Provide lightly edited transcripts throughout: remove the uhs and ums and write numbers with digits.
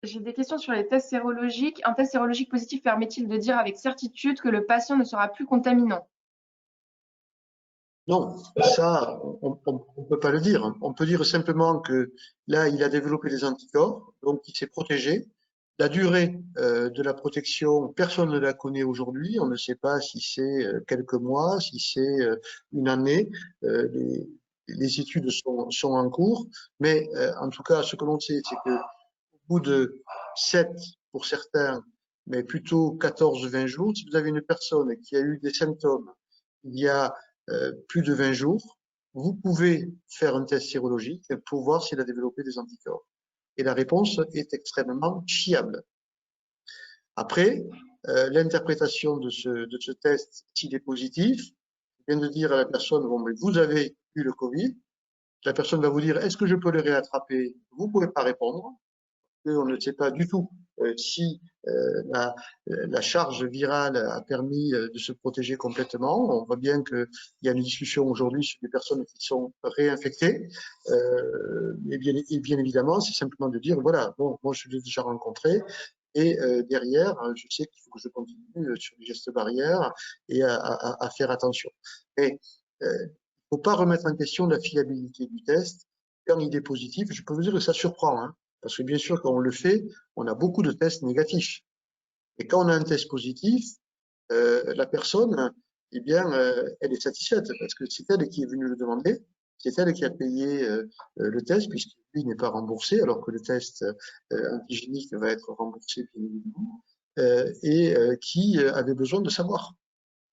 J'ai des questions sur les tests sérologiques. Un test sérologique positif permet-il de dire avec certitude que le patient ne sera plus contaminant? Non, ça, on ne peut pas le dire. On peut dire simplement que là, il a développé des anticorps, donc il s'est protégé. La durée de la protection, personne ne la connaît aujourd'hui. On ne sait pas si c'est quelques mois, si c'est une année. Euh, les, les études sont en cours, mais en tout cas, ce que l'on sait, c'est que au bout de 7 pour certains, mais plutôt 14-20 jours, si vous avez une personne qui a eu des symptômes il y a plus de 20 jours, vous pouvez faire un test sérologique pour voir s'il a développé des anticorps. Et la réponse est extrêmement fiable. Après, l'interprétation de ce test, s'il est positif, vient de dire à la personne, bon, mais vous avez eu le Covid, la personne va vous dire, est-ce que je peux le réattraper? Vous ne pouvez pas répondre. On ne sait pas du tout si la charge virale a permis de se protéger complètement. On voit bien qu'il y a une discussion aujourd'hui sur des personnes qui sont réinfectées. Et bien évidemment, c'est simplement de dire, voilà, bon, moi je l'ai déjà rencontré, et derrière, je sais qu'il faut que je continue sur les gestes barrières et à faire attention. Mais il ne faut pas remettre en question la fiabilité du test. Quand il est positif, je peux vous dire que ça surprend, hein. Parce que bien sûr, quand on le fait, on a beaucoup de tests négatifs. Et quand on a un test positif, la personne, eh bien, elle est satisfaite parce que c'est elle qui est venue le demander, c'est elle qui a payé le test puisque lui n'est pas remboursé alors que le test antigénique va être remboursé bien évidemment et qui avait besoin de savoir.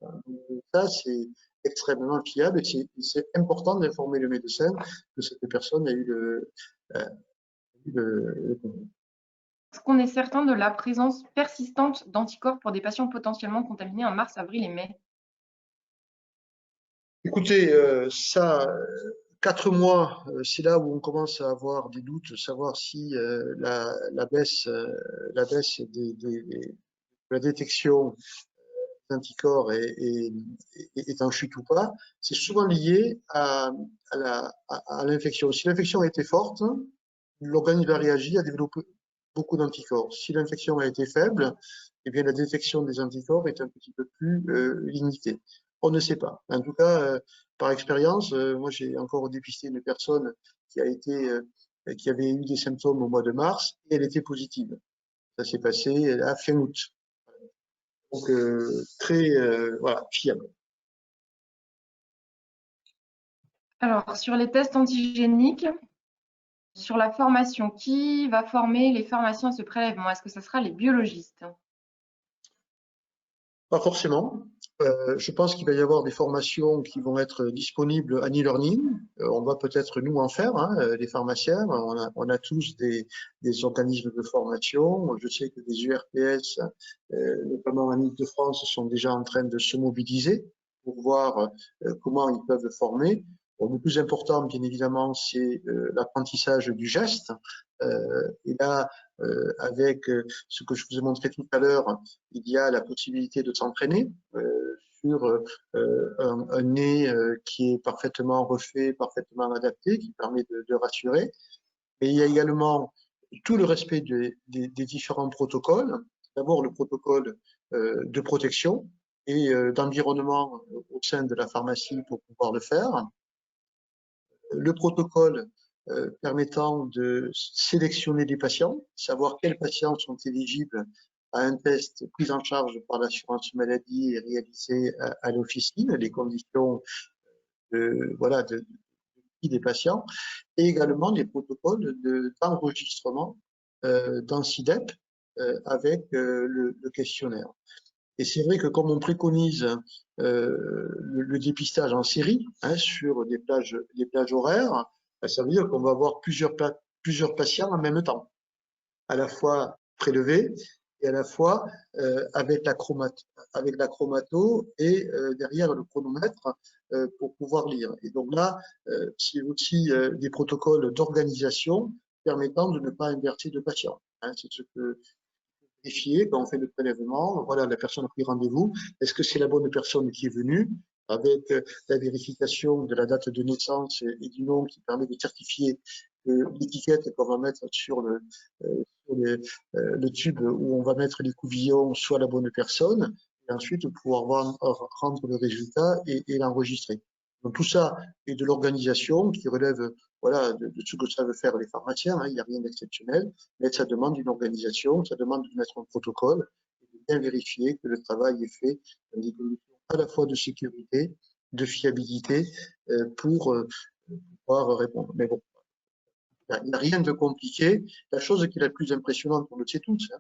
Donc, ça, c'est extrêmement fiable et c'est important d'informer le médecin que cette personne a eu le Est-ce qu'on est certain de la présence persistante d'anticorps pour des patients potentiellement contaminés en mars, avril et mai? Écoutez, ça, 4 mois, c'est là où on commence à avoir des doutes, savoir si la baisse de la détection d'anticorps est en chute ou pas. C'est souvent lié à l'infection. Si l'infection a été forte, l'organisme va réagir à développer beaucoup d'anticorps. Si l'infection a été faible, eh bien la détection des anticorps est un petit peu plus limitée. On ne sait pas. En tout cas, par expérience, moi j'ai encore dépisté une personne qui a été qui avait eu des symptômes au mois de mars et elle était positive. Ça s'est passé à fin août. Donc très voilà, fiable. Alors, sur les tests antigéniques, sur la formation, qui va former les pharmaciens à ce prélèvement? Est-ce que ce sera les biologistes? Pas forcément. Je pense qu'il va y avoir des formations qui vont être disponibles en e-learning. On va peut-être nous en faire, hein, les pharmaciens. On a tous des organismes de formation. Je sais que des URPS, notamment en Ile-de-France, sont déjà en train de se mobiliser pour voir comment ils peuvent former. Bon, le plus important, bien évidemment, c'est l'apprentissage du geste. Et là, avec ce que je vous ai montré tout à l'heure, il y a la possibilité de s'entraîner sur un nez qui est parfaitement refait, parfaitement adapté, qui permet de rassurer. Et il y a également tout le respect des différents protocoles. D'abord le protocole de protection et d'environnement au sein de la pharmacie pour pouvoir le faire. Le protocole permettant de sélectionner des patients, savoir quels patients sont éligibles à un test pris en charge par l'assurance maladie et réalisé à l'officine, les conditions voilà, de vie des patients, et également les protocoles d'enregistrement dans SIDEP avec le questionnaire. Et c'est vrai que comme on préconise le dépistage en série hein, sur des plages horaires, ça veut dire qu'on va avoir plusieurs patients en même temps, à la fois prélevés et à la fois avec la chromato et derrière le chronomètre pour pouvoir lire. Et donc là, c'est aussi des protocoles d'organisation permettant de ne pas inverser de patients. Hein, c'est ce que vérifier quand on fait le prélèvement. Voilà, la personne a pris rendez-vous. Est-ce que c'est la bonne personne qui est venue avec la vérification de la date de naissance et du nom qui permet de certifier l'étiquette qu'on va mettre sur le tube où on va mettre les couvillons soit la bonne personne, et ensuite pouvoir rendre le résultat et l'enregistrer. Donc tout ça est de l'organisation qui relève voilà, de ce que savent faire les pharmaciens, hein, il n'y a rien d'exceptionnel, mais ça demande une organisation, ça demande de mettre un protocole, et de bien vérifier que le travail est fait dans des conditions à la fois de sécurité, de fiabilité, pour pouvoir répondre. Mais bon, il n'y a rien de compliqué. La chose qui est la plus impressionnante, on le sait tous, hein,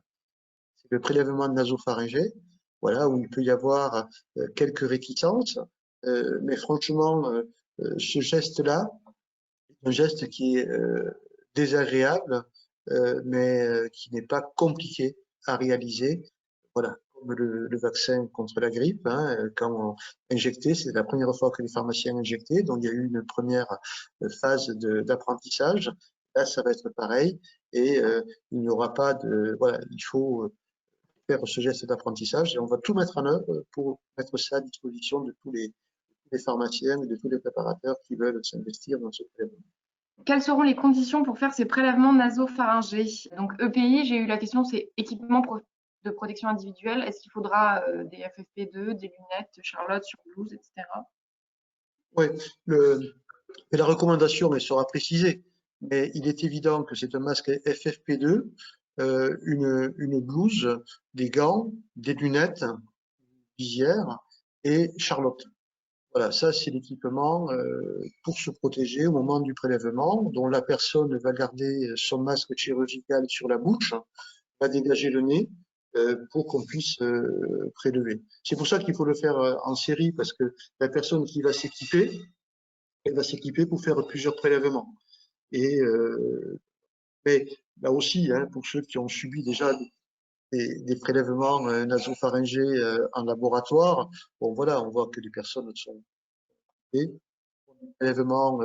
c'est le prélèvement nasopharyngé, voilà, où il peut y avoir quelques réticences, mais franchement, ce geste-là, un geste qui est désagréable, mais qui n'est pas compliqué à réaliser. Voilà, comme le vaccin contre la grippe, hein, quand on injectait, c'est la première fois que les pharmaciens injectaient, donc il y a eu une première phase d'apprentissage. Là, ça va être pareil, et il n'y aura pas de, voilà, il faut faire ce geste d'apprentissage, et on va tout mettre en œuvre pour mettre ça à disposition de tous les pharmaciens et de tous les préparateurs qui veulent s'investir dans ce prélèvement. Quelles seront les conditions pour faire ces prélèvements nasopharyngés? Donc EPI, j'ai eu la question, c'est équipement de protection individuelle. Est-ce qu'il faudra des FFP2, des lunettes, Charlotte sur blouse, etc. Oui, la recommandation elle sera précisée, mais il est évident que c'est un masque FFP2, une blouse, des gants, des lunettes, visière et Charlotte. Voilà, ça c'est l'équipement pour se protéger au moment du prélèvement, dont la personne va garder son masque chirurgical sur la bouche, va dégager le nez pour qu'on puisse prélever. C'est pour ça qu'il faut le faire en série, parce que la personne qui va s'équiper, elle va s'équiper pour faire plusieurs prélèvements. Et mais là aussi, hein, pour ceux qui ont subi déjà des prélèvements nasopharyngés en laboratoire, bon voilà, on voit que les personnes sont prélèvements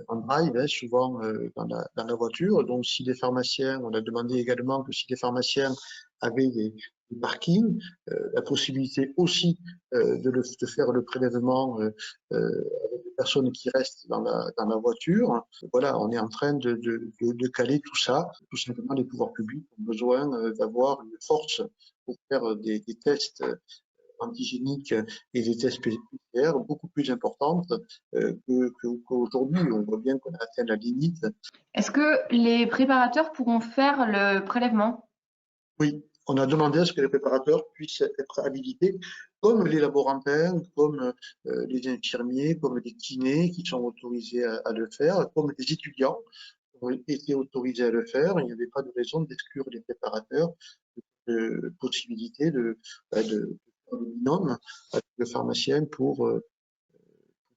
en drive, hein, souvent dans la voiture. Donc, si les pharmaciens, on a demandé également que si les pharmaciens avaient des parkings, la possibilité aussi de faire le prélèvement avec des personnes qui restent dans la voiture. Voilà, on est en train de caler tout ça. Tout simplement, les pouvoirs publics ont besoin d'avoir une force pour faire des tests antigéniques et des tests PCR beaucoup plus importantes qu'aujourd'hui. On voit bien qu'on a atteint la limite. Est-ce que les préparateurs pourront faire le prélèvement? Oui, on a demandé à ce que les préparateurs puissent être habilités, comme les laborantins, comme les infirmiers, comme les kinés qui sont autorisés à le faire, comme les étudiants qui ont été autorisés à le faire. Il n'y avait pas de raison d'exclure les préparateurs de possibilité de faire le binôme avec le pharmacien pour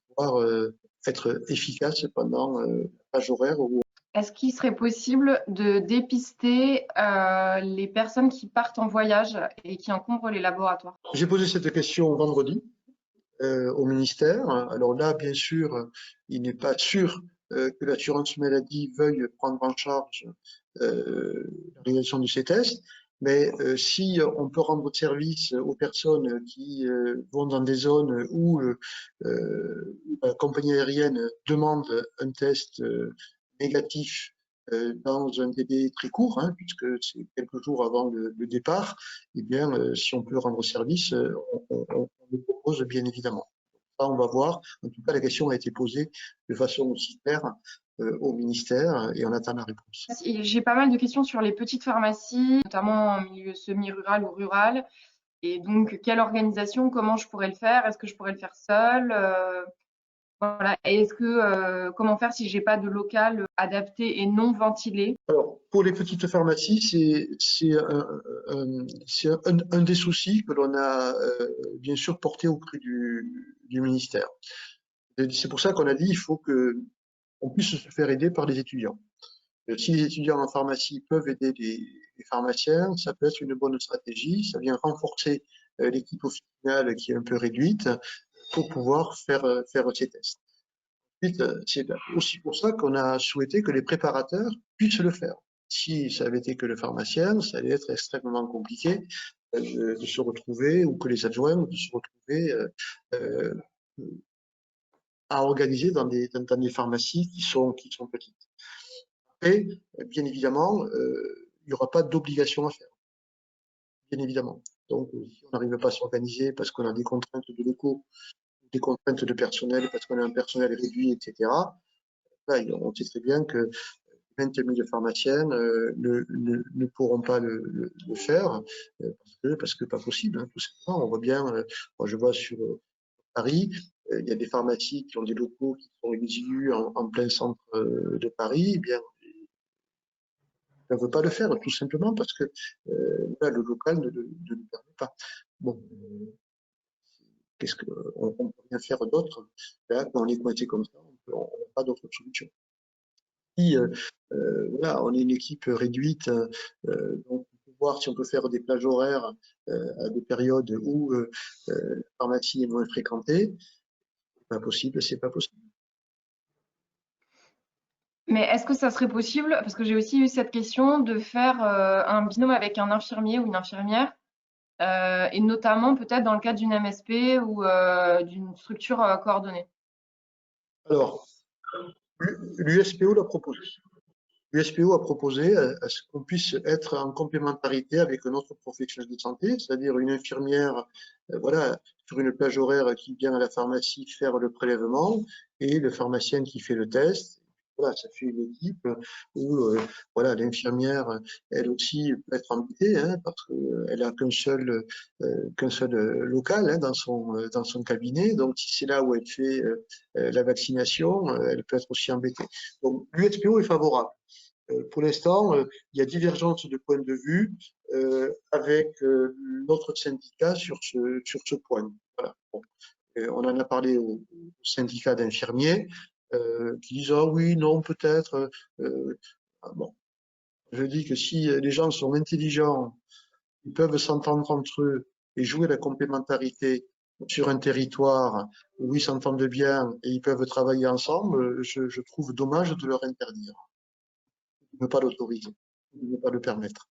pouvoir être efficace pendant la plage horaire. Est-ce qu'il serait possible de dépister les personnes qui partent en voyage et qui encombrent les laboratoires? J'ai posé cette question vendredi au ministère. Alors là, bien sûr, il n'est pas sûr que l'assurance maladie veuille prendre en charge la réalisation de ces tests, mais si on peut rendre service aux personnes qui vont dans des zones où la compagnie aérienne demande un test négatif dans un délai très court, hein, puisque c'est quelques jours avant le départ, eh bien, si on peut rendre service, on le propose bien évidemment. Ça, on va voir. En tout cas, la question a été posée de façon aussi claire au ministère et on attend la réponse. J'ai pas mal de questions sur les petites pharmacies, notamment en milieu semi-rural ou rural. Et donc, quelle organisation, comment je pourrais le faire? Est-ce que je pourrais le faire seule? Voilà. Et comment faire si j'ai pas de local adapté et non ventilé? Alors, pour les petites pharmacies, c'est un des soucis que l'on a bien sûr porté auprès du ministère. C'est pour ça qu'on a dit il faut qu'on puisse se faire aider par les étudiants. Si les étudiants en pharmacie peuvent aider les pharmaciens, ça peut être une bonne stratégie. Ça vient renforcer l'équipe au final qui est un peu réduite pour pouvoir faire ces tests. Ensuite, c'est aussi pour ça qu'on a souhaité que les préparateurs puissent le faire. Si ça avait été que le pharmacien, ça allait être extrêmement compliqué de se retrouver, ou que les adjoints, de se retrouver euh, à organiser dans des pharmacies qui sont petites. Après, bien évidemment, il n'y aura pas d'obligation à faire, bien évidemment. Donc, si on n'arrive pas à s'organiser parce qu'on a des contraintes de locaux, des contraintes de personnel, parce qu'on a un personnel réduit, etc., là, on sait très bien que 20 000 pharmaciennes ne pourront pas le faire parce que pas possible, hein, tout simplement. On voit bien, moi je vois sur Paris, il y a des pharmacies qui ont des locaux qui sont exigus en plein centre de Paris. Eh bien, on ne veut pas le faire, tout simplement parce que là, le local ne le permet pas. Bon, qu'est-ce que on peut rien faire d'autre? Là, quand on est coincé comme ça, on n'a pas d'autre solution. Si voilà, on est une équipe réduite, donc on peut voir si on peut faire des plages horaires à des périodes où la pharmacie est moins fréquentée. C'est pas possible, c'est pas possible. Mais est-ce que ça serait possible, parce que j'ai aussi eu cette question, de faire un binôme avec un infirmier ou une infirmière, et notamment peut-être dans le cadre d'une MSP ou d'une structure coordonnée? Alors, l'USPO l'a proposé. L'USPO a proposé à ce qu'on puisse être en complémentarité avec un autre professionnel de santé, c'est-à-dire une infirmière, voilà, sur une plage horaire qui vient à la pharmacie faire le prélèvement et le pharmacien qui fait le test. Voilà, ça fait une équipe où voilà, l'infirmière, elle aussi peut être embêtée hein, parce qu'elle a qu'un seul local hein, dans son cabinet. Donc, si c'est là où elle fait la vaccination, elle peut être aussi embêtée. Donc, l'USPO est favorable. Pour l'instant, il y a divergence de point de vue avec notre syndicat sur ce point. Voilà. Bon. On en a parlé au syndicat d'infirmiers qui disent ah oui, non, peut-être. Bon, je dis que si les gens sont intelligents, ils peuvent s'entendre entre eux et jouer la complémentarité sur un territoire où ils s'entendent bien et ils peuvent travailler ensemble, je trouve dommage de leur interdire, de ne pas l'autoriser, de ne pas le permettre.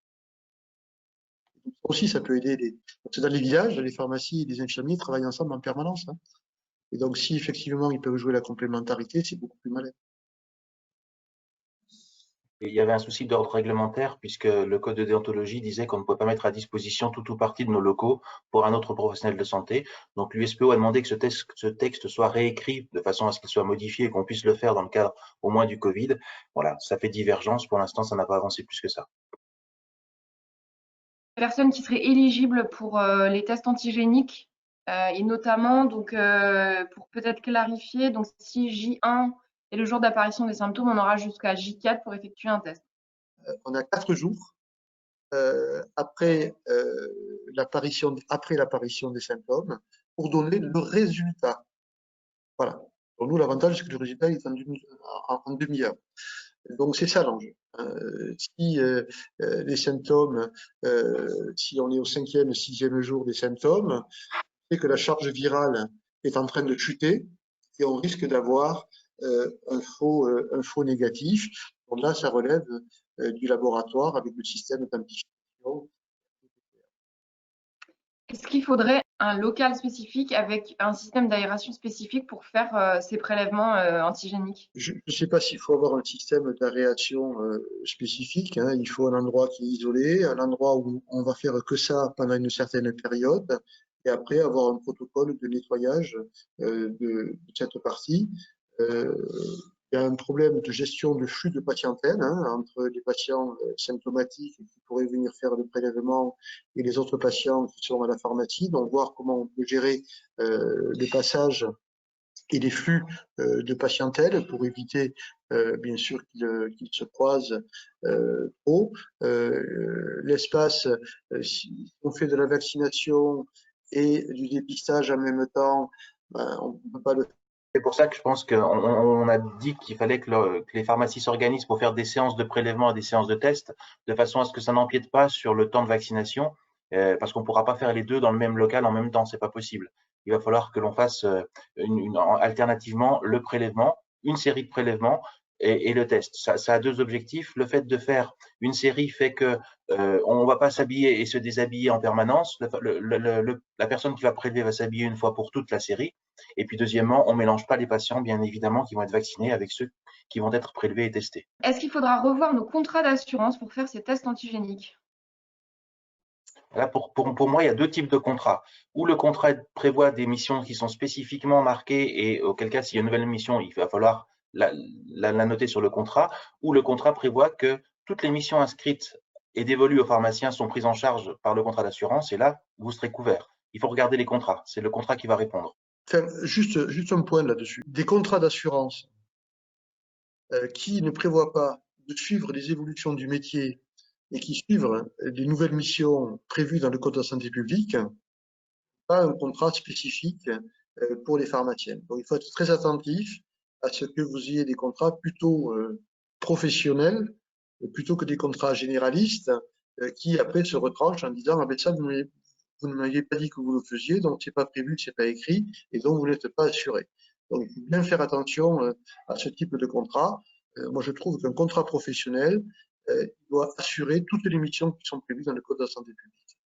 Aussi, ça peut aider parce que dans les villages, les pharmacies et les infirmiers travaillent ensemble en permanence. Hein. Et donc, si effectivement ils peuvent jouer la complémentarité, c'est beaucoup plus malin. Et il y avait un souci d'ordre réglementaire puisque le code de déontologie disait qu'on ne pouvait pas mettre à disposition tout ou partie de nos locaux pour un autre professionnel de santé. Donc l'USPO a demandé que ce texte soit réécrit de façon à ce qu'il soit modifié et qu'on puisse le faire dans le cadre au moins du Covid. Voilà, ça fait divergence. Pour l'instant, ça n'a pas avancé plus que ça. Personnes qui seraient éligibles pour les tests antigéniques et notamment donc pour peut-être clarifier, donc si J1 est le jour d'apparition des symptômes, on aura jusqu'à J4 pour effectuer un test. On a 4 jours après l'apparition des symptômes pour donner le résultat. Voilà. Pour nous, l'avantage, c'est que le résultat est en demi-heure. Donc, c'est ça l'enjeu. Si les symptômes, si on est au 5e, 6e jour des symptômes, c'est que la charge virale est en train de chuter et on risque d'avoir un faux négatif. Donc là, ça relève du laboratoire avec le système d'amplification. Est-ce qu'il faudrait un local spécifique avec un système d'aération spécifique pour faire ces prélèvements antigéniques? Je ne sais pas s'il faut avoir un système d'aération spécifique. Hein. Il faut un endroit qui est isolé, un endroit où on va faire que ça pendant une certaine période, et après avoir un protocole de nettoyage de cette partie. Il y a un problème de gestion de flux de patientèle hein, entre les patients symptomatiques qui pourraient venir faire le prélèvement et les autres patients qui sont à la pharmacie. Donc voir comment on peut gérer le passage et les flux de patientèle pour éviter bien sûr qu'ils se croisent trop. L'espace, si on fait de la vaccination et du dépistage en même temps, ben, on ne peut pas le faire. C'est pour ça que je pense qu'on a dit qu'il fallait que les pharmacies s'organisent pour faire des séances de prélèvement et des séances de tests, de façon à ce que ça n'empiète pas sur le temps de vaccination, parce qu'on ne pourra pas faire les deux dans le même local en même temps, c'est pas possible. Il va falloir que l'on fasse alternativement le prélèvement, une série de prélèvements et le test. Ça a deux objectifs. Le fait de faire une série fait que on ne va pas s'habiller et se déshabiller en permanence. La personne qui va prélever va s'habiller une fois pour toute la série. Et puis deuxièmement, on ne mélange pas les patients, bien évidemment, qui vont être vaccinés avec ceux qui vont être prélevés et testés. Est-ce qu'il faudra revoir nos contrats d'assurance pour faire ces tests antigéniques? Là, pour moi, il y a deux types de contrats. Ou le contrat prévoit des missions qui sont spécifiquement marquées et auquel cas, s'il y a une nouvelle mission, il va falloir la noter sur le contrat, ou le contrat prévoit que toutes les missions inscrites et dévolues aux pharmaciens sont prises en charge par le contrat d'assurance et là, vous serez couvert. Il faut regarder les contrats. C'est le contrat qui va répondre. Enfin, juste un point là-dessus. Des contrats d'assurance qui ne prévoient pas de suivre les évolutions du métier et qui suivent les nouvelles missions prévues dans le Code de la santé publique, pas un contrat spécifique pour les pharmaciens. Donc, il faut être très attentif à ce que vous ayez des contrats plutôt professionnels, plutôt que des contrats généralistes qui après se retranchent en disant ah ben ça vous ne m'aviez pas dit que vous le faisiez, donc c'est pas prévu, c'est pas écrit, et donc vous n'êtes pas assuré. Donc il faut bien faire attention à ce type de contrat. Moi je trouve qu'un contrat professionnel doit assurer toutes les missions qui sont prévues dans le Code de la santé publique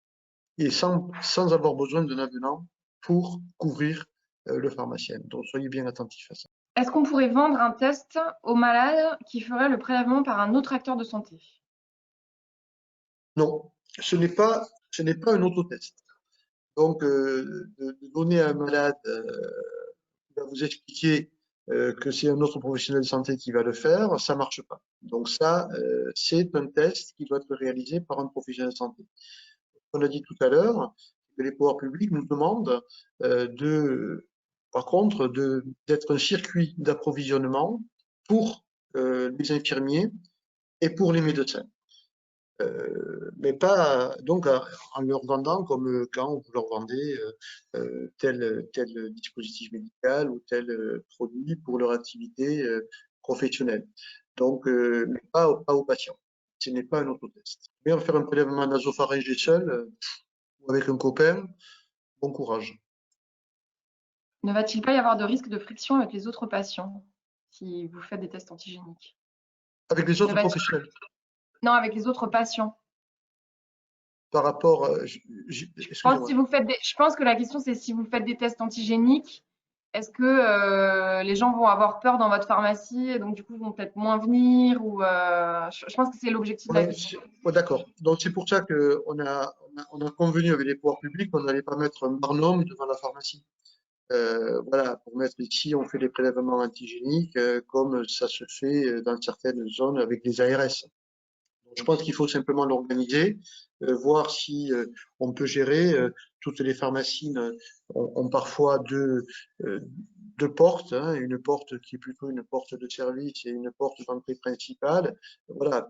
et sans avoir besoin d'un avenant pour couvrir le pharmacien. Donc soyez bien attentifs à ça. Est-ce qu'on pourrait vendre un test aux malades qui ferait le prélèvement par un autre acteur de santé? Non, ce n'est pas un autotest. Donc, de donner à un malade qui va vous expliquer que c'est un autre professionnel de santé qui va le faire, ça marche pas. Donc ça, c'est un test qui doit être réalisé par un professionnel de santé. On a dit tout à l'heure que les pouvoirs publics nous demandent par contre, d'être un circuit d'approvisionnement pour les infirmiers et pour les médecins. Mais pas donc en leur vendant comme quand vous leur vendez tel dispositif médical ou tel produit pour leur activité professionnelle. Donc, mais pas aux patients. Ce n'est pas un autotest. Mais faire un prélèvement nasopharyngé seul ou avec un copain, bon courage. Ne va-t-il pas y avoir de risque de friction avec les autres patients si vous faites des tests antigéniques? Avec les Ne autres va-t-il- professionnels, Non, avec les autres patients. par rapport, excusez-moi. Je pense que la question, c'est si vous faites des tests antigéniques, est-ce que les gens vont avoir peur dans votre pharmacie et donc du coup vont peut-être moins venir ou je pense que c'est l'objectif de la Ouais, question. ouais, d'accord. Donc c'est pour ça on a convenu avec les pouvoirs publics qu'on n'allait pas mettre un barnum devant la pharmacie. Voilà, pour mettre ici, on fait des prélèvements antigéniques comme ça se fait dans certaines zones avec les ARS. Donc, je pense qu'il faut simplement l'organiser, voir si on peut gérer. Toutes les pharmacies ont parfois euh, deux portes, hein, une porte qui est plutôt une porte de service et une porte d'entrée principale. Voilà,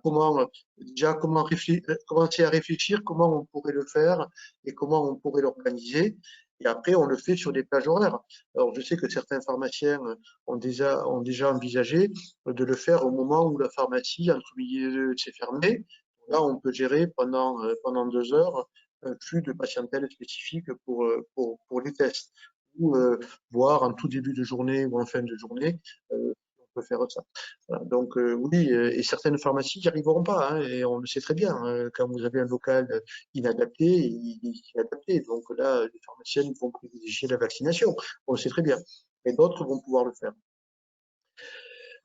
déjà commencer à réfléchir comment on pourrait le faire et comment on pourrait l'organiser. Et après, on le fait sur des plages horaires. Alors, je sais que certains pharmaciens ont déjà envisagé de le faire au moment où la pharmacie, entre midi et deux, s'est fermée. Là, on peut gérer pendant 2 heures un flux de patientèle spécifique pour les tests. Ou voir en tout début de journée ou en fin de journée, on peut faire ça. Voilà. Donc oui, et certaines pharmacies n'y arriveront pas, hein, et on le sait très bien. Quand vous avez un local inadapté, il est inadapté. Donc là, les pharmaciennes vont privilégier la vaccination. On le sait très bien. Et d'autres vont pouvoir le faire.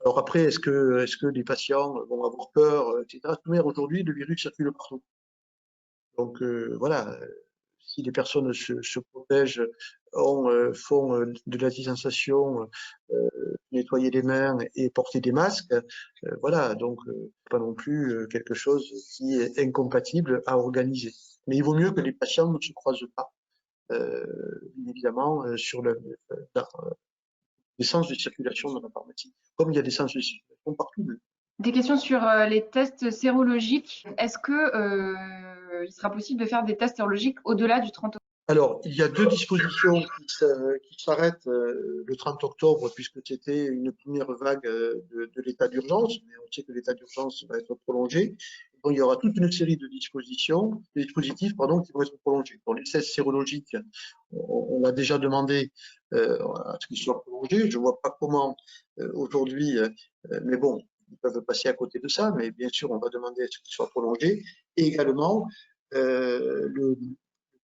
Alors après, est-ce que les patients vont avoir peur, etc. Mais aujourd'hui, le virus circule partout. Donc voilà, si les personnes se protègent, font de la distanciation, nettoyer les mains et porter des masques, voilà, donc pas non plus quelque chose qui est incompatible à organiser. Mais il vaut mieux que les patients ne se croisent pas, bien évidemment, sur les sens de circulation dans la pharmacie, comme il y a des sens de circulation partout. Des questions sur les tests sérologiques. Est-ce que il sera possible de faire des tests sérologiques au-delà du 30 octobre? Alors, il y a deux dispositions qui s'arrêtent le 30 octobre, puisque c'était une première vague de l'état d'urgence, mais on sait que l'état d'urgence va être prolongé. Donc, il y aura toute une série de dispositifs, pardon, qui vont être prolongés. Pour les tests sérologiques, on a déjà demandé à ce qu'ils soient prolongés. Je ne vois pas comment aujourd'hui, mais bon, ils peuvent passer à côté de ça, mais bien sûr, on va demander à ce qu'ils soient prolongés. Et également, le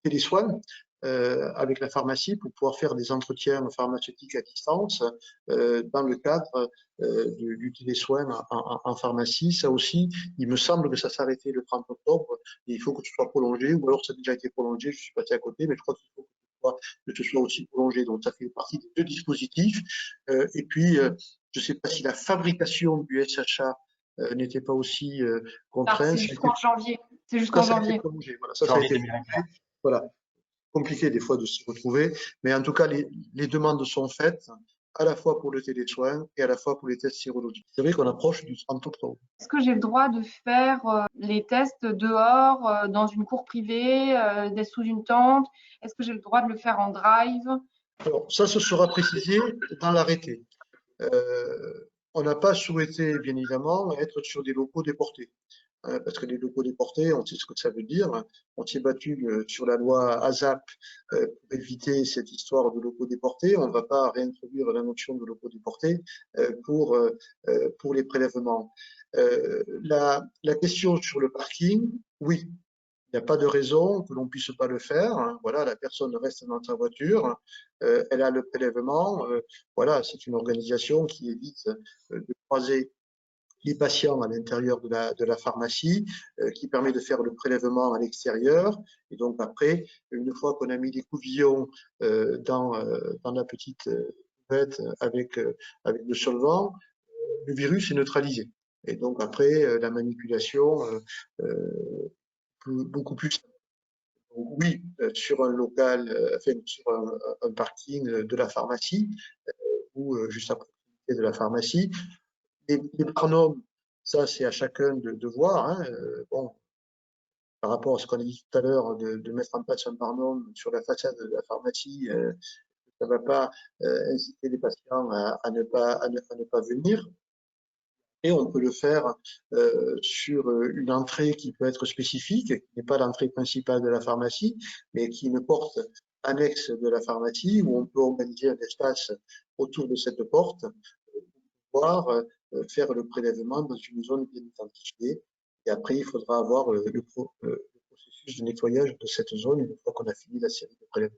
télésoin, avec la pharmacie pour pouvoir faire des entretiens pharmaceutiques à distance dans le cadre du télésoin en pharmacie. Ça aussi, il me semble que ça s'arrêtait le 30 octobre et il faut que ce soit prolongé, ou alors ça a déjà été prolongé, je suis passé à côté, mais je crois qu'il faut que ce soit aussi prolongé. Donc ça fait partie des deux dispositifs. Et puis, je ne sais pas si la fabrication du SHA n'était pas aussi contrainte. C'est jusqu'en janvier. C'est Ça, jusqu'en ça a été janvier. prolongé. Voilà, ça a Janvier été 2024. voilà, compliqué des fois de s'y retrouver, mais en tout cas, les demandes sont faites à la fois pour le télésoin et à la fois pour les tests sérologiques. C'est vrai qu'on approche du 30 octobre. Est-ce que j'ai le droit de faire les tests dehors, dans une cour privée, sous une tente? Est-ce que j'ai le droit de le faire en drive? Alors, ça, ce sera précisé dans l'arrêté. On n'a pas souhaité, bien évidemment, être sur des locaux déportés. Parce que les locaux déportés, on sait ce que ça veut dire. On s'est battu sur la loi ASAP pour éviter cette histoire de locaux déportés. On ne va pas réintroduire la notion de locaux déportés pour les prélèvements. La question sur le parking, oui, il n'y a pas de raison que l'on puisse pas le faire. Voilà, la personne reste dans sa voiture, elle a le prélèvement. Voilà, c'est une organisation qui évite de croiser les patients à l'intérieur de la pharmacie, qui permet de faire le prélèvement à l'extérieur. Et donc après, une fois qu'on a mis les couvillons dans la petite buvette avec le solvant, le virus est neutralisé. Et donc après, la manipulation beaucoup plus. Donc, oui, sur un local, enfin, sur un parking de la pharmacie ou juste à proximité de la pharmacie. Les barnums, ça c'est à chacun de voir. Hein. Bon, par rapport à ce qu'on a dit tout à l'heure, de mettre en place un barnum sur la façade de la pharmacie, ça ne va pas inciter les patients à ne pas venir. Et on peut le faire sur une entrée qui peut être spécifique, qui n'est pas l'entrée principale de la pharmacie, mais qui est une porte annexe de la pharmacie, où on peut organiser un espace autour de cette porte pour pouvoir faire le prélèvement dans une zone bien identifiée. Et après, il faudra avoir le processus de nettoyage de cette zone une fois qu'on a fini la série de prélèvements.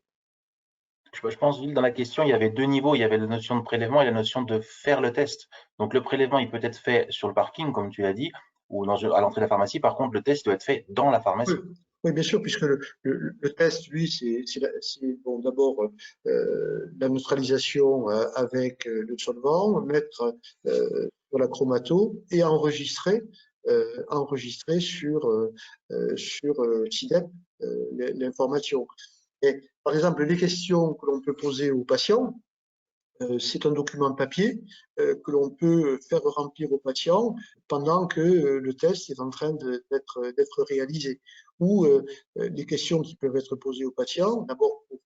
Je pense, Gilles, dans la question, il y avait deux niveaux. Il y avait la notion de prélèvement et la notion de faire le test. Donc, le prélèvement, il peut être fait sur le parking, comme tu l'as dit, ou à l'entrée de la pharmacie. Par contre, le test doit être fait dans la pharmacie. Oui, oui, bien sûr, puisque le test, lui, c'est bon, d'abord la neutralisation avec le solvant, mettre sur la chromato et enregistrer sur CIDEP l'information. Et, par exemple, les questions que l'on peut poser aux patients, c'est un document papier que l'on peut faire remplir aux patients pendant que le test est en train d'être réalisé. Ou les questions qui peuvent être posées aux patients, d'abord pour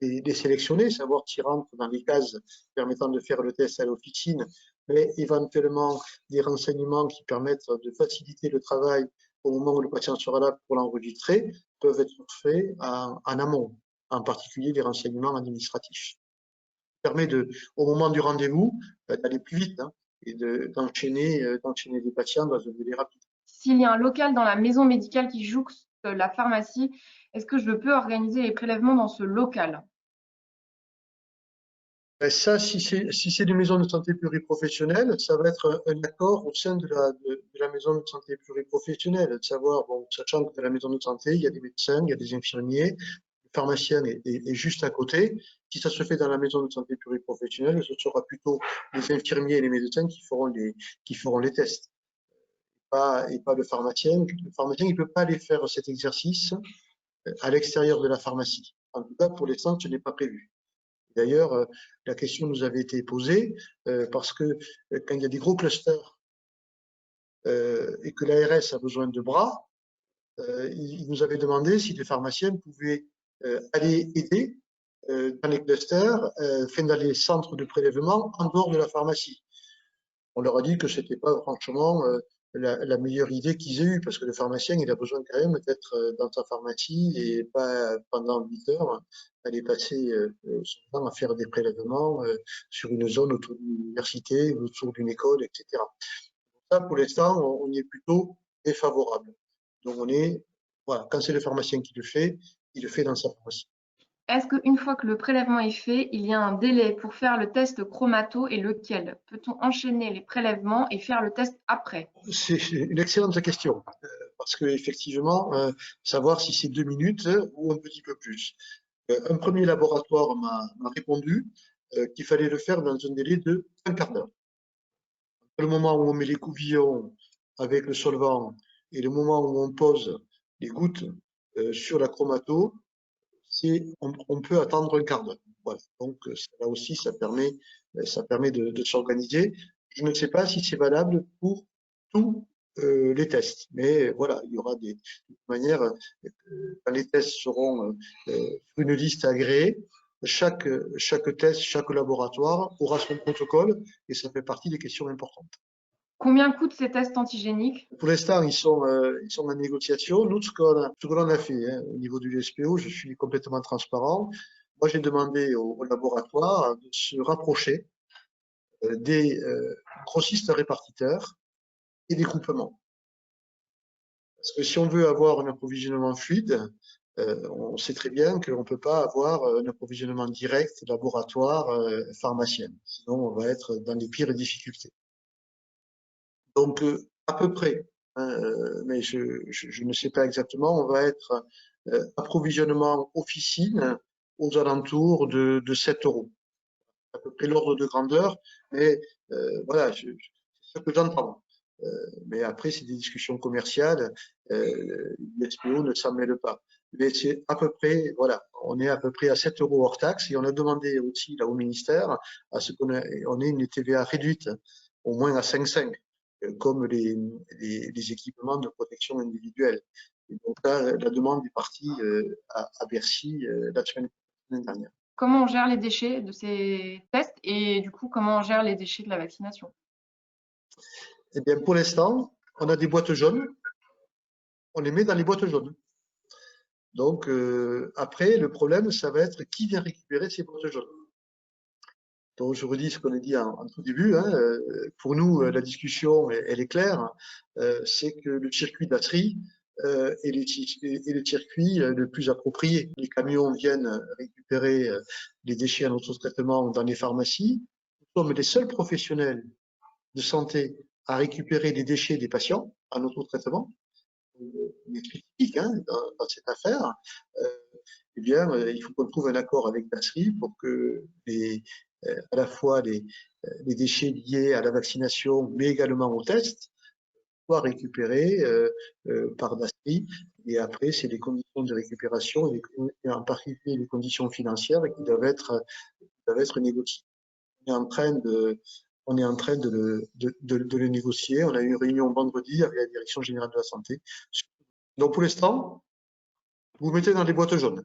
les sélectionner, savoir s'ils rentrent dans les cases permettant de faire le test à l'officine, mais éventuellement des renseignements qui permettent de faciliter le travail au moment où le patient sera là pour l'enregistrer, peuvent être faits en amont, en particulier les renseignements administratifs. Permet au moment du rendez-vous d'aller plus vite hein, et d'enchaîner les patients dans un délai rapide. S'il y a un local dans la maison médicale qui jouxte la pharmacie, est-ce que je peux organiser les prélèvements dans ce local? Ça, si c'est une maison de santé pluriprofessionnelle, ça va être un accord au sein de la maison de santé pluriprofessionnelle, de savoir, bon, sachant que dans la maison de santé, il y a des médecins, il y a des infirmiers, le pharmacien est juste à côté. Si ça se fait dans la maison de santé pluriprofessionnelle, ce sera plutôt les infirmiers et les médecins qui feront les tests, et pas le pharmacien. Le pharmacien, il ne peut pas aller faire cet exercice à l'extérieur de la pharmacie. En tout cas, pour l'instant, ce n'est pas prévu. D'ailleurs, la question nous avait été posée parce que quand il y a des gros clusters et que l'ARS a besoin de bras, il nous avait demandé si les pharmaciens pouvaient aller aider dans les clusters, dans les centres de prélèvement en dehors de la pharmacie. On leur a dit que c'était pas franchement la meilleure idée qu'ils aient eue, parce que le pharmacien, il a besoin quand même d'être dans sa pharmacie et pas pendant 8 heures aller passer son temps à faire des prélèvements sur une zone autour d'une université, autour d'une école, etc. Ça, pour l'instant, on y est plutôt défavorable. Donc voilà, quand c'est le pharmacien qui le fait, il le fait dans sa pharmacie. est-ce qu'une fois que le prélèvement est fait, il y a un délai pour faire le test chromato et lequel? Peut-on enchaîner les prélèvements et faire le test après? C'est une excellente question, parce qu'effectivement, savoir si c'est 2 minutes ou un petit peu plus. Un premier laboratoire m'a répondu qu'il fallait le faire dans un délai de un quart d'heure. Le moment où on met les couvillons avec le solvant et le moment où on pose les gouttes sur la chromato, on peut attendre un quart d'heure. Voilà. Donc là aussi, ça permet de s'organiser. Je ne sais pas si c'est valable pour tous les tests, mais voilà, il y aura de toute manière, quand les tests seront sur une liste agréée, chaque test, chaque laboratoire aura son protocole et ça fait partie des questions importantes. Combien coûtent ces tests antigéniques? Pour l'instant, ils sont en négociation. Nous, ce que l'on a fait au niveau du SPO, je suis complètement transparent. Moi, j'ai demandé au laboratoire de se rapprocher des grossistes répartiteurs et des groupements. Parce que si on veut avoir un approvisionnement fluide, on sait très bien qu'on ne peut pas avoir un approvisionnement direct laboratoire pharmacien. Sinon, on va être dans les pires difficultés. Donc, à peu près, mais je ne sais pas exactement, on va être approvisionnement officine aux alentours de 7 €. À peu près l'ordre de grandeur, mais voilà, c'est ce que j'entends. Mais après, c'est des discussions commerciales, l'SPO ne s'en mêle pas. Mais c'est à peu près, voilà, on est à peu près à 7 € hors taxe et on a demandé aussi là au ministère à ce qu'on ait une TVA réduite, au moins à 5,5, comme les équipements de protection individuelle. Et donc là, la demande est partie à Bercy la semaine dernière. Comment on gère les déchets de ces tests et du coup, comment on gère les déchets de la vaccination? Eh bien, pour l'instant, on a des boîtes jaunes, on les met dans les boîtes jaunes. Donc, après, le problème, ça va être qui vient récupérer ces boîtes jaunes. Donc, je redis ce qu'on a dit en tout début. Hein, pour nous, la discussion, elle est claire. C'est que le circuit d'Atri est le circuit le plus approprié. Les camions viennent récupérer les déchets en autotraitement dans les pharmacies. Nous sommes les seuls professionnels de santé à récupérer les déchets des patients en autotraitement. Mais critique dans cette affaire, eh bien, il faut qu'on trouve un accord avec Dasri pour que à la fois les déchets liés à la vaccination, mais également au test, soient récupérés par Dasri. Et après, c'est les conditions de récupération, et en particulier les conditions financières qui doivent être négociées. On est en train de le négocier. On a eu une réunion vendredi avec la Direction générale de la santé. Donc, pour l'instant, vous mettez dans les boîtes jaunes.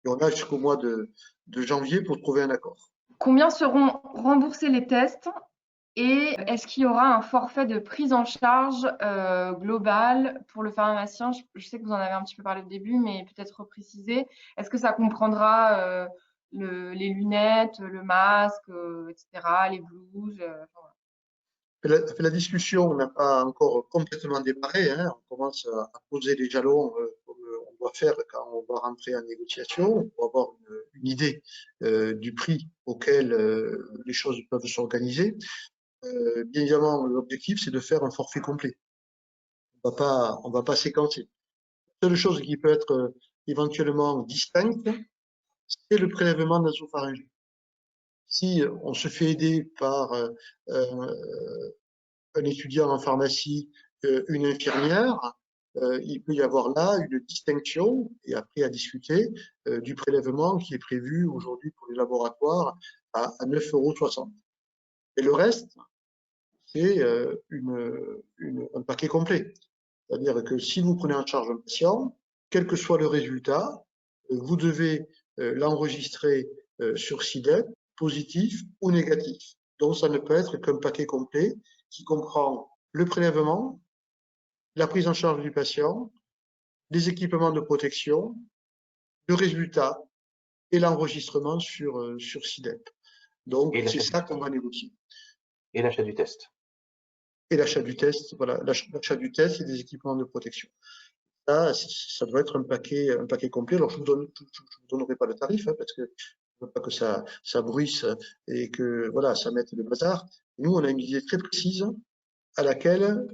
Et on a jusqu'au mois de janvier pour trouver un accord. Combien seront remboursés les tests et est-ce qu'il y aura un forfait de prise en charge global pour le pharmacien? Je sais que vous en avez un petit peu parlé au début, mais peut-être repréciser. Est-ce que ça comprendra les lunettes, le masque, etc., les blouses La discussion n'a pas encore complètement démarré. Hein. On commence à poser les jalons comme on doit faire quand on va rentrer en négociation pour avoir une idée du prix auquel les choses peuvent s'organiser. Bien évidemment, l'objectif, c'est de faire un forfait complet. On va pas séquencer. La seule chose qui peut être éventuellement distincte, c'est le prélèvement nasopharyngé. Si on se fait aider par un étudiant en pharmacie, une infirmière, il peut y avoir là une distinction, et après à discuter, du prélèvement qui est prévu aujourd'hui pour les laboratoires à 9,60 €. Et le reste, c'est un paquet complet. C'est-à-dire que si vous prenez en charge un patient, quel que soit le résultat, vous devez l'enregistrer sur SIDEP, positif ou négatif. Donc, ça ne peut être qu'un paquet complet qui comprend le prélèvement, la prise en charge du patient, les équipements de protection, le résultat et l'enregistrement sur SIDEP. Donc, c'est ça qu'on va négocier. Et l'achat du test. Et l'achat du test, voilà, l'achat du test et des équipements de protection. ça doit être un paquet complet. Alors, je vous donnerai pas le tarif, hein, parce que je veux pas que ça bruisse et que, voilà, ça mette le bazar. Nous, on a une idée très précise à laquelle,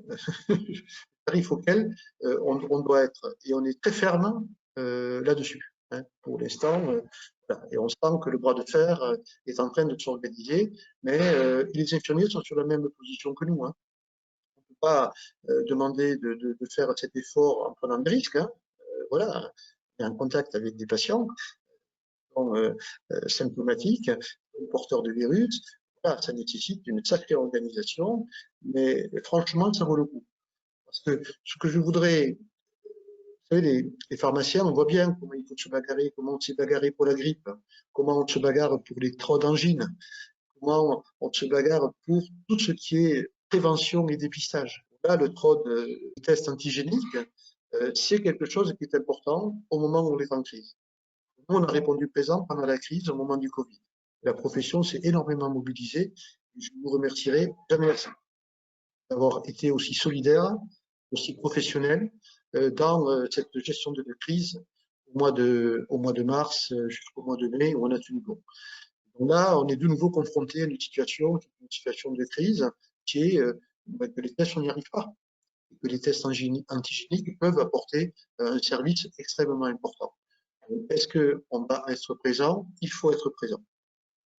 tarif auquel on doit être. Et on est très ferme là-dessus. Hein. Pour l'instant, voilà. Et on sent que le bras de fer est en train de s'organiser, mais les infirmiers sont sur la même position que nous. Hein. On ne peut pas demander de faire cet effort en prenant des risques. Hein. Voilà, on est en contact avec des patients qui sont symptomatiques, porteurs de virus. Voilà, ça nécessite une sacrée organisation, mais franchement, ça vaut le coup. Parce que ce que je voudrais, vous savez, les pharmaciens, on voit bien comment il faut se bagarrer, comment on s'est bagarré pour la grippe, comment on se bagarre pour les trop d'angines, comment on se bagarre pour tout ce qui est prévention et dépistage. Là, le trop de tests antigéniques, c'est quelque chose qui est important au moment où on est en crise. Nous, on a répondu présent pendant la crise, au moment du Covid. La profession s'est énormément mobilisée. Je vous remercierai jamais assez d'avoir été aussi solidaire, aussi professionnel dans cette gestion de crise au mois de mars jusqu'au mois de mai où on a tenu bon. Donc là, on est de nouveau confronté à une situation de crise qui est que les tests, on n'y arrive pas. Et que les tests antigéniques peuvent apporter un service extrêmement important. Est-ce qu'on va être présent? Il faut être présent.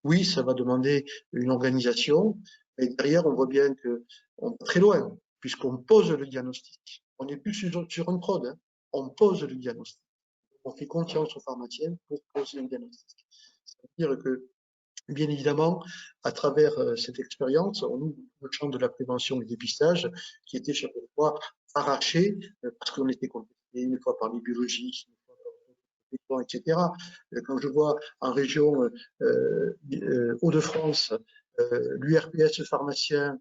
Oui, ça va demander une organisation, mais derrière, on voit bien qu'on va très loin, puisqu'on pose le diagnostic. On n'est plus sur un prod, hein. On pose le diagnostic. On fait confiance aux pharmaciens pour poser un diagnostic. Ça veut dire que, bien évidemment, à travers cette expérience, on ouvre le champ de la prévention et du dépistage, qui était chaque fois arraché, parce qu'on était contesté une fois par les biologistes, etc. Quand je vois en région Hauts-de-France l'URPS pharmacien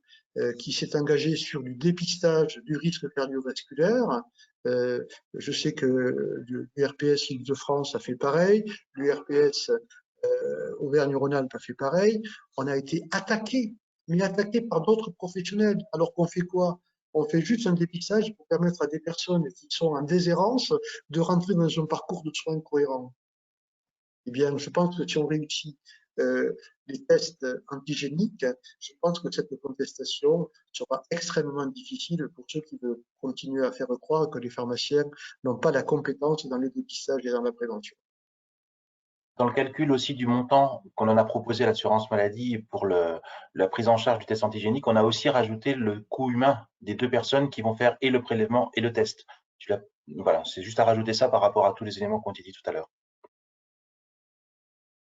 qui s'est engagé sur du dépistage du risque cardiovasculaire, je sais que l'URPS Île-de-France a fait pareil, l'URPS Auvergne-Rhône-Alpes a fait pareil. On a été attaqué, mais attaqué par d'autres professionnels. Alors qu'on fait quoi? On fait juste un dépistage pour permettre à des personnes qui sont en déshérence de rentrer dans un parcours de soins cohérent. Eh bien, je pense que si on réussit les tests antigéniques, je pense que cette contestation sera extrêmement difficile pour ceux qui veulent continuer à faire croire que les pharmaciens n'ont pas la compétence dans le dépistage et dans la prévention. Dans le calcul aussi du montant qu'on en a proposé à l'assurance maladie pour la prise en charge du test antigénique, on a aussi rajouté le coût humain des 2 personnes qui vont faire et le prélèvement et le test. Voilà, c'est juste à rajouter ça par rapport à tous les éléments qu'on a dit tout à l'heure.